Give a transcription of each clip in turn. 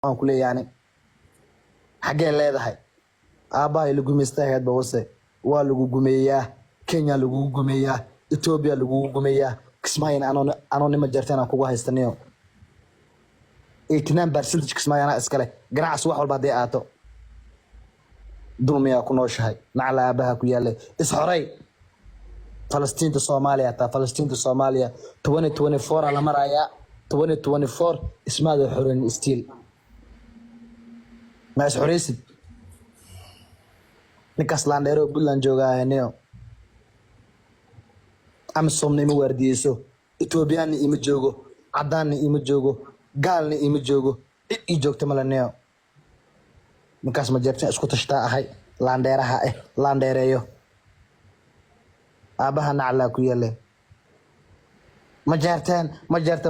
aan ku leeyahay yani xagee leedahay aabahay lagu gumeystay bawse waa lagu gumeeyaa Kenya lagu gumeeyaa Ethiopia lagu gumeeyaa kismaayin ano nima jartaan kugu haystaniyo 89% kismaayana iskale ganacsi wax walba haday aato duumiya ku nooshahay nacla aabaha ku yaale is horay Palestine Soomaaliya ta Palestine Soomaaliya 2024 la maraya 2024 ismaada xoreyn steel ما حريصد نكاس لانديرو بلان جوغا هنيو ام سومني مو ورديسو اتوبيان ايما جوغو عدان ايما جوغو قالني ايما جوغو اي جوغتا ملانيو نكاس ما جرتين اسكو تشتا اهي لانديرها لانديريو اباها نعلا كو يلي ما جرتين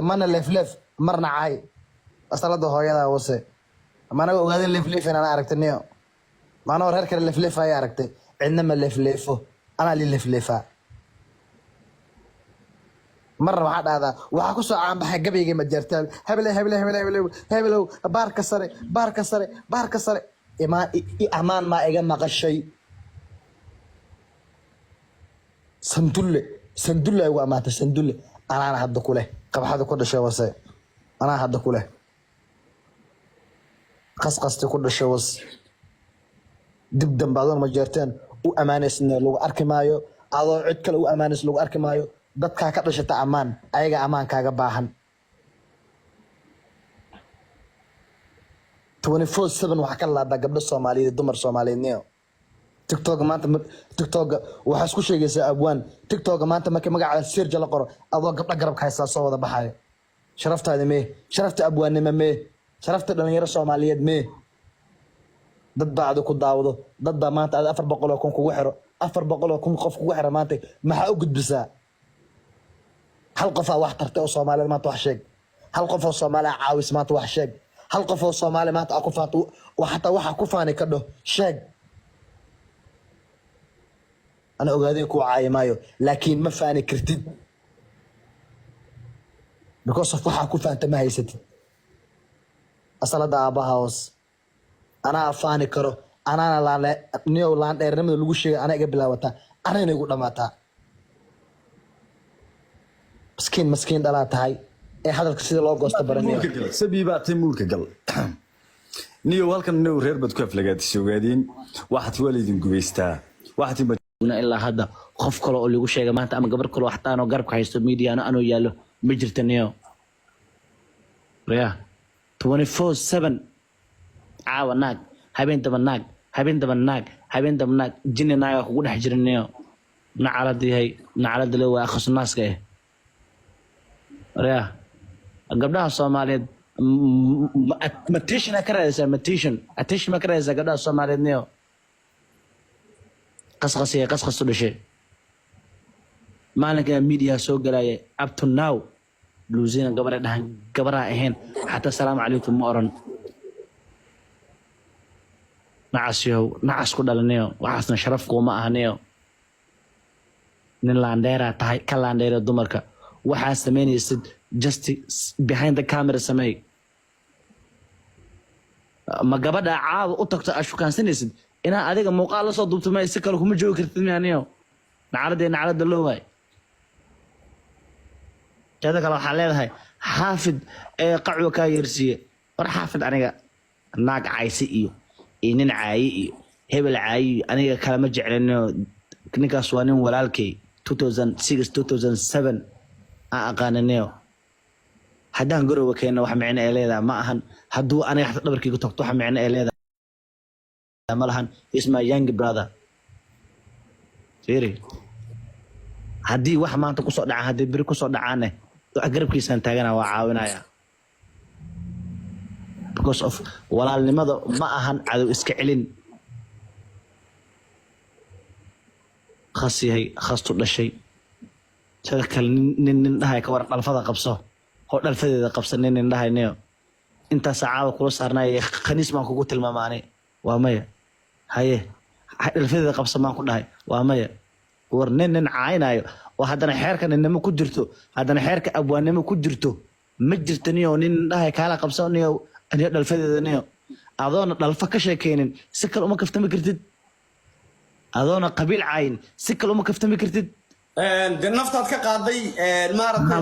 مانا لف مرنا عاي اصلا هويدا وسه ما أنا وهذا اللي أنا عرفت إنه ما أنا ورهك اللي هاي عرفت عندما اللي أنا اللي مرة واحد هذا وحكوسو عم بحق بيجي متجرتال هبلو بارك صري أمان ما إجمع قشي سندلة وأمات سندلة أنا هذا كله قبل هذا كله شيء وصي أنا هذا كله قصقصتي كل شيء وص دبدن بعضهم مجرتين وأمانس إنه لو أركي مايو أضو عد كله وأمانس لو أركي مايو ضد كاكا شتا أمان أيجا أمان كاكا باهن 24/7 وحكى الله ده قبل الصومالي الدمر الصومالي نيو تيك توك ما أنت تيك توك وحسكو شيء جالس أبوان تيك توك ما أنت ما كم قاعد سير جل قرا أضو قبل أقرب كايسا صوّد بحاي شرفت هذا ميه شرفت أبوان نما ميه شرفت dhalinyaro Soomaaliyeed mee dad baad ku daawado dad ba maanta 400 kun kugu xiro 400 kun qof kugu xiro maanta maxaa u gudbisaa hal qof wax tartay oo Soomaaliyeed maanta wax sheeg hal qof oo Soomaali caawis maanta wax sheeg hal qof oo Soomaali maanta aku faato waxa waxa ku faani ka dhaho sheeg ana ogaaday ku caayimaayo laakiin ma faani kartid because of waxa ku faanta ma haysatid أصلا أبا هاوس أنا أفاني كرو أنا لا نيو لان إيرنمد لوجو شيء أنا قبل وتا أنا نقول لما تا مسكين دلات هاي إيه هذا الكسيد الله قصته برنيو سبيبا تيمور كقل نيو هالكن نيو رير بتكف لقات السوقادين واحد والدين قبيستا واحد إلا هذا خوف كله اللي وش يا جماعة أما قبل كله حتى أنا قرب حيستو ميديا أنا ويالو مجرت نيو ريا 24/7 عاو ناق هبين دبن ناق جن ناق كوغو دخ جيرنيو نعالدي هي نعالد لو اخص الناس كاي ريا غبدها Soomaaliyeed متيشن كرaysa attention ما كرaysa غبدها Soomaaliyeed نيو قصقص دشي مالك ميديا سو غلاي up to now لوزينا قبرة أهين حتى السلام عليكم مؤرن نعس كده لنيو وحسنا شرفكم ما أهنيو نلانديرا تاي كلانديرا دمركا وحاس ثمانية سد just behind the camera سمي ما قبدا عاو أوتك أشوكان سنسد إنا أديك مقالة صوت ما يسكر لكم جو كرتني هنيو نعرض اللوهاي هذا كلام حلال هاي حافظ قعوة كايرسية ورا حافظ أنا ناق عايسي إنن عاي هبل عاي أنا كلام جعل إنه كنيكا سوانين ولالكي 2006 2007 أقاننيو حدان قروا كأنه واحد معنا إليه ما أهن هدو أنا يحط دبركي قلت واحد معنا إليه مالهن اسمه يانج براذر فيري هدي واحد ما أنت كسر دعاه هدي بري كسر دعانه أقرب كيسان تاجنا وعاونا يا because of ولا لماذا ما أهن عدو إسكعلين خاصي هي خاصة ولا شيء شكل نن هاي كورق الفضاء قبصه هو الفضاء قبصه نن هاي نيو أنت ساعة وكل صارنا خنيس ما كقول المماني وامية هاي الفضاء قبصه ما كنا هاي وامية ورنن عينايو وهذا حيرك إنما كجرته هذا حيرك أبوانما كجرته مجرتني ونن هاي كلا قبصه نيو aniga dhalfadeeda niyo adoona dhalfa ka sheekeynin si kale uma kaftami kartid adoona qabiil caayin si kale uma kaftami kartid de naftaad ka qaaday maaragtay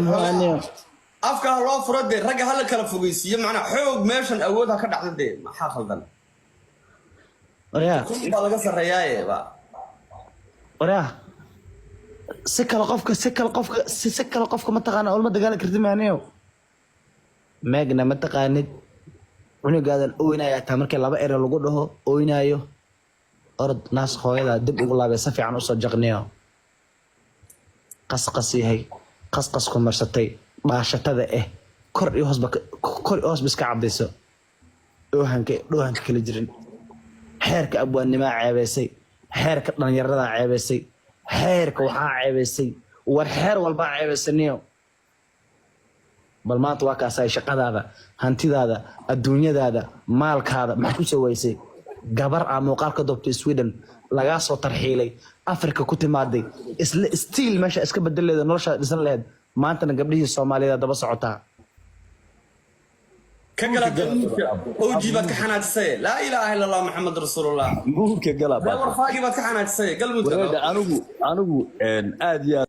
afka loo furo dee ragga hala kala fogeysiiyo macnaa xoog meeshan awood ha ka dhacda dee maxaa khaldan waryaa baa laga sarreeyaaye ba waryaa si kale qofka ma taqaana olma dagaali kartid maaniyo meegna ma taqaanid cunugaadan ooynayaa taa markii laba ere lagu dhaho ooynaayo orod naas hooyada dib ugu laabay si fiican usoo jaqniyo qasqas yahay qasqasku marsatay baashatada kor iyo hoos biska cadayso dhoohanka kala jirin xeerka abwaannimaa ceebaysay xeerka dhalinyarada ceebaysay xeerka waxaa ceebaysay war xeer walbaa ceebaysaniyo bal maanta waa kaasay shaqadaada hantidaada adduunyadaada maalkaada maxaad ku soo waysay gabar ah muuqaalka doobtay Sweden lagaa soo tarxiilay Afrika ku timaaday isla stiil meesha iska bedeleeda nolosha dhisan lahayd maantana gabdhihii Soomaaliyeed daba socotaa ka gala OG baad ka xanaajisay laa ilaaha illa allah maxamed rasuulullah muurka gala war faaqi baad ka xanaajisay galmudug anigu aad iyo